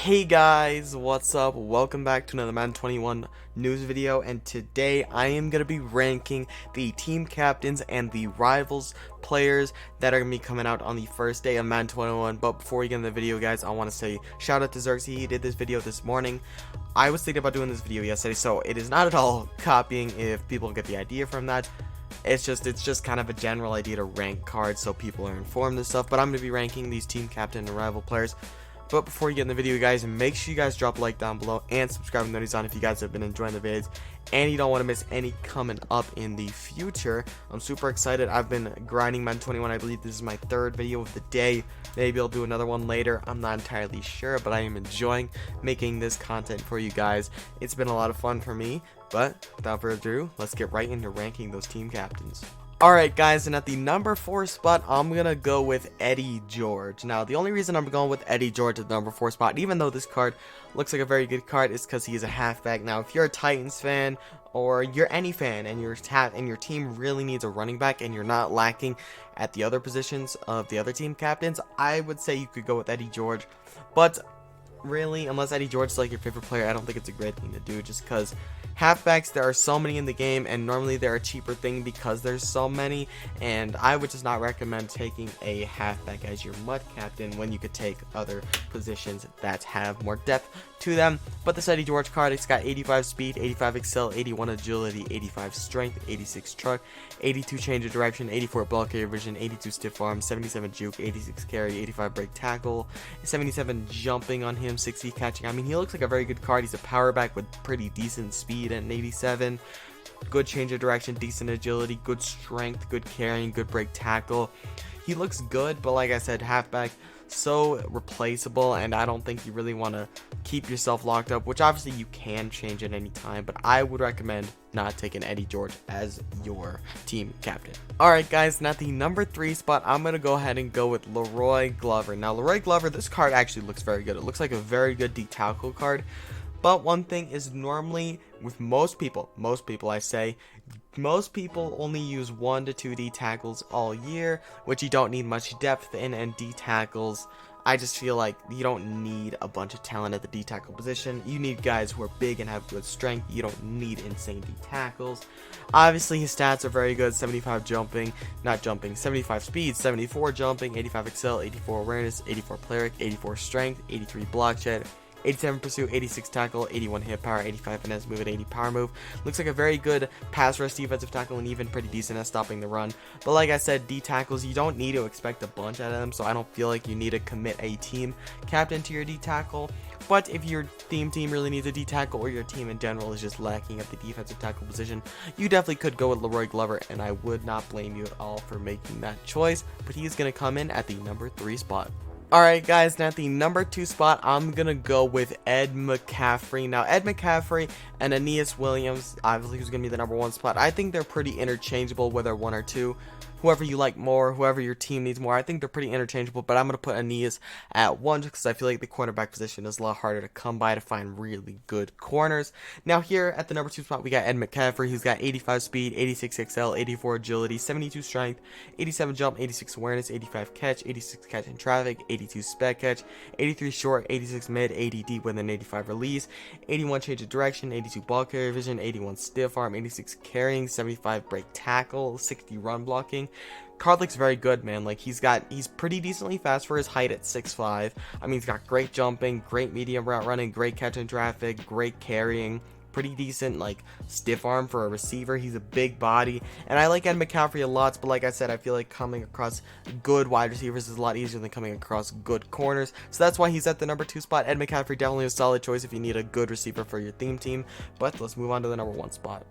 Hey guys, what's up? Welcome back to another Madden 21 news video, and today I am going to be ranking the team captains and the Rivalz players that are going to be coming out on the first day of Madden 21. But before we get into the video, guys, I want to say shout out to Xerxes. He did this video this morning. I was thinking about doing this video yesterday, so it is not at all copying if people get the idea from that. It's just kind of a general idea to rank cards so people are informed and stuff. But I'm going to be ranking these team captain and rival players. But before you get in the video, guys, make sure you guys drop a like down below and subscribe and notifications on if you guys have been enjoying the vids and you don't want to miss any coming up in the future. I'm super excited. I've been grinding Madden 21. I believe this is my third video of the day. Maybe I'll do another one later. I'm not entirely sure, but I am enjoying making this content for you guys. It's been a lot of fun for me. But without further ado, let's get right into ranking those team captains. Alright guys, and at the number 4 spot, I'm going to go with Eddie George. Now, the only reason I'm going with Eddie George at the number 4 spot, even though this card looks like a very good card, is because he is a halfback. Now, if you're a Titans fan, or you're any fan, and your team really needs a running back, and you're not lacking at the other positions of the other team captains, I would say you could go with Eddie George. But really, unless Eddie George is like your favorite player, I don't think it's a great thing to do, just because halfbacks, there are so many in the game, and normally they're a cheaper thing because there's so many, and I would just not recommend taking a halfback as your mud captain when you could take other positions that have more depth to them. But this Eddie George card, it's got 85 speed, 85 excel, 81 agility, 85 strength, 86 truck, 82 change of direction, 84 ball carrier vision, 82 stiff arm, 77 juke, 86 carry, 85 break tackle, 77 jumping on him, 60 catching. I mean, he looks like a very good card. He's a power back with pretty decent speed and 87. Good change of direction, decent agility, good strength, good carrying, good break tackle. He looks good, but like I said, halfback, so replaceable, and I don't think you really want to keep yourself locked up, which obviously you can change at any time, but I would recommend not taking Eddie George as your team captain. Alright guys, and at the number 3 spot, I'm going to go ahead and go with Leroy Glover. Now, Leroy Glover, this card actually looks very good. It looks like a very good D-tackle card. But one thing is, normally with most people I say, most people only use 1 to 2 D tackles all year, which you don't need much depth in, and D tackles, I just feel like you don't need a bunch of talent at the D tackle position. You need guys who are big and have good strength. You don't need insane D tackles. Obviously his stats are very good: 75 jumping, 75 speed, 74 jumping, 85 excel, 84 awareness, 84 player, 84 strength, 83 block shed, 87 pursuit, 86 tackle, 81 hit power, 85 finesse move, and 80 power move. Looks like a very good pass rush defensive tackle, and even pretty decent at stopping the run. But like I said, D tackles, you don't need to expect a bunch out of them, so I don't feel like you need to commit a team captain to your D tackle. But if your team really needs a D tackle, or your team in general is just lacking at the defensive tackle position, you definitely could go with Leroy Glover, and I would not blame you at all for making that choice. But he's going to come in at the number 3 spot. Alright guys, now at the number 2 spot, I'm going to go with Ed McCaffrey. Now, Ed McCaffrey and Antoine Williams, obviously who's going to be the number 1 spot, I think they're pretty interchangeable, whether 1 or 2. Whoever you like more, whoever your team needs more, I think they're pretty interchangeable, but I'm going to put Antoine at 1 just because I feel like the cornerback position is a lot harder to come by to find really good corners. Now here at the number 2 spot, we got Ed McCaffrey. He's got 85 speed, 86 excel, 84 agility, 72 strength, 87 jump, 86 awareness, 85 catch, 86 catch in traffic, 82 spec catch, 83 short, 86 mid, 80 deep with an 85 release, 81 change of direction, 82 ball carrier vision, 81 stiff arm, 86 carrying, 75 break tackle, 60 run blocking. Card looks very good, man. Like, he's pretty decently fast for his height at 6'5". I mean, he's got great jumping, great medium route running, great catch in traffic, great carrying, pretty decent like stiff arm for a receiver. He's a big body, and I like Ed McCaffrey a lot, but like I said, I feel like coming across good wide receivers is a lot easier than coming across good corners, so that's why he's at the number 2 spot. Ed McCaffrey definitely a solid choice if you need a good receiver for your theme team. But let's move on to the number 1 spot.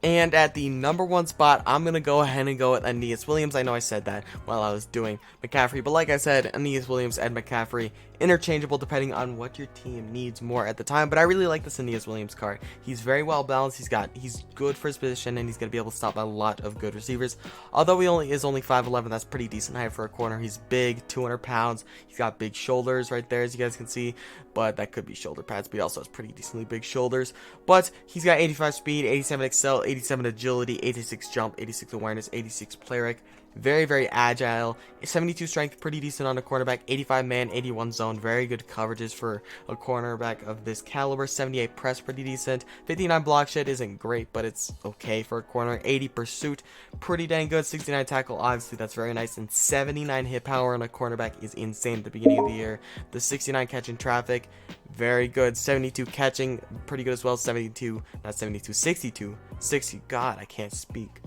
And at the number 1 spot, I'm going to go ahead and go with Antoine Williams. I know I said that while I was doing McCaffrey, but like I said, Antoine Williams and McCaffrey, interchangeable depending on what your team needs more at the time. But I really like this Antoine Williams card. He's very well balanced. He's good for his position, and he's going to be able to stop a lot of good receivers. Although he is only 5'11", that's pretty decent height for a corner. He's big, 200 pounds. He's got big shoulders right there, as you guys can see. But that could be shoulder pads, but he also has pretty decently big shoulders. But he's got 85 speed, 87 excel, 87 agility, 86 jump, 86 awareness, 86 player, Very, very agile. 72 strength, pretty decent on a cornerback. 85 man, 81 zone, very good coverages for a cornerback of this caliber. 78 press, pretty decent. 59 block shed isn't great, but it's okay for a corner. 80 pursuit, pretty dang good. 69 tackle, obviously that's very nice. And 79 hit power on a cornerback is insane at the beginning of the year. The 69 catch in traffic, very good. 72 catching, pretty good as well. 62, not 72, 62. 60, God, I can't speak.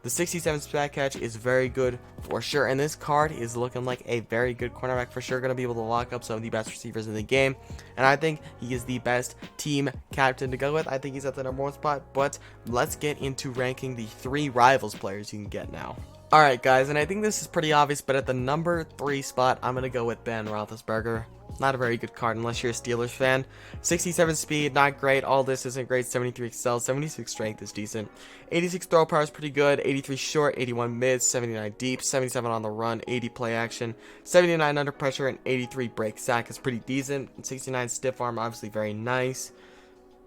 The 67 spat catch is very good for sure, and this card is looking like a very good cornerback for sure. Going to be able to lock up some of the best receivers in the game, and I think he is the best team captain to go with. I think he's at the #1 spot, but let's get into ranking the 3 Rivalz players you can get now. Alright guys, and I think this is pretty obvious, but at the #3 spot, I'm going to go with Ben Roethlisberger. Not a very good card unless you're a Steelers fan. 67 speed, not great. All this isn't great. 73 excel, 76 strength is decent. 86 throw power is pretty good. 83 short, 81 mid, 79 deep, 77 on the run, 80 play action, 79 under pressure, and 83 break sack is pretty decent. 69 stiff arm, obviously very nice.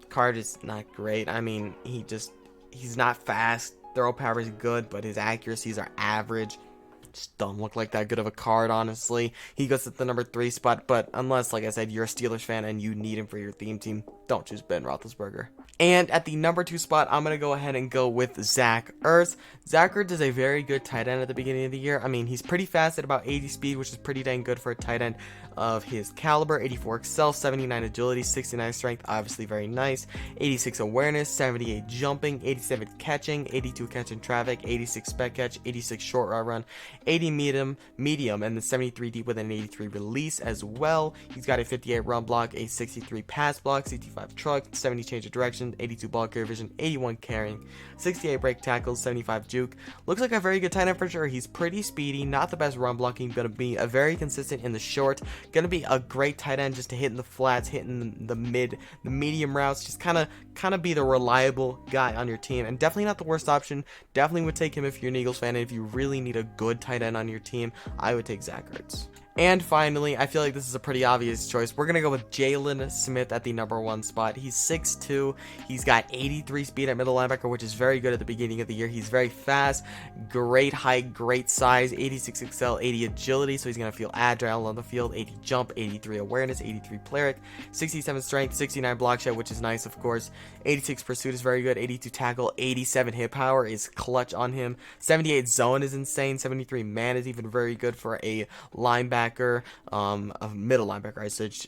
Card is not great. I mean, he's not fast. Throw power is good, but his accuracies are average. Just don't look like that good of a card, honestly. He goes at the #3 spot, but unless, like I said, you're a Steelers fan and you need him for your theme team, don't choose Ben Roethlisberger. And at the #2 spot, I'm going to go ahead and go with Zach Ertz. Zach Ertz is a very good tight end at the beginning of the year. I mean, he's pretty fast at about 80 speed, which is pretty dang good for a tight end of his caliber. 84 excel, 79 agility, 69 strength, obviously very nice. 86 awareness, 78 jumping, 87 catching, 82 catch in traffic, 86 spec catch, 86 short route run, 80 medium, and the 73 deep with an 83 release as well. He's got a 58 run block, a 63 pass block, 65 truck, 70 change of direction, 82 ball carrier vision, 81 carrying, 68 break tackles, 75 juke. Looks like a very good tight end for sure. He's pretty speedy, not the best run blocking, gonna be a very consistent in the short, gonna be a great tight end just to hit in the flats, hitting the medium routes, just kind of be the reliable guy on your team, and definitely not the worst option. Definitely would take him if you're an Eagles fan, and if you really need a good tight end on your team, I would take Zach Ertz. And finally, I feel like this is a pretty obvious choice. We're going to go with Jalen Smith at the #1 spot. He's 6'2". He's got 83 speed at middle linebacker, which is very good at the beginning of the year. He's very fast, great height, great size, 86 excel, 80 agility, so he's going to feel agile on the field, 80 jump, 83 awareness, 83 play rate, 67 strength, 69 block shed, which is nice, of course. 86 pursuit is very good, 82 tackle, 87 hit power is clutch on him. 78 zone is insane, 73 man is even very good for a linebacker. A middle linebacker,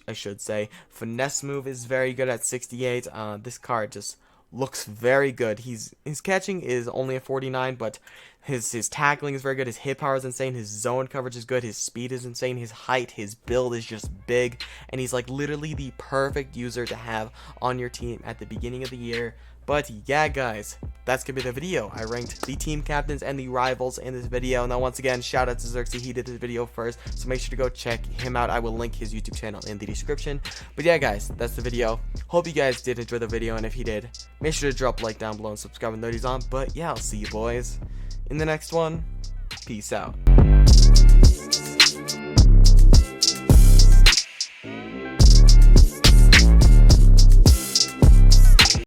I should say. Finesse move is very good at 68. This card just looks very good. His catching is only a 49, but his tackling is very good. His hit power is insane. His zone coverage is good. His speed is insane. His height, his build is just big, and he's like literally the perfect user to have on your team at the beginning of the year. But yeah, guys, that's gonna be the video. I ranked the team captains and the Rivalz in this video. Now, once again, shout out to Xerxes. He did this video first, so make sure to go check him out. I will link his YouTube channel in the description. But yeah, guys, that's the video. Hope you guys did enjoy the video, and if you did, make sure to drop a like down below and subscribe and notice on. But yeah, I'll see you boys in the next one. Peace out.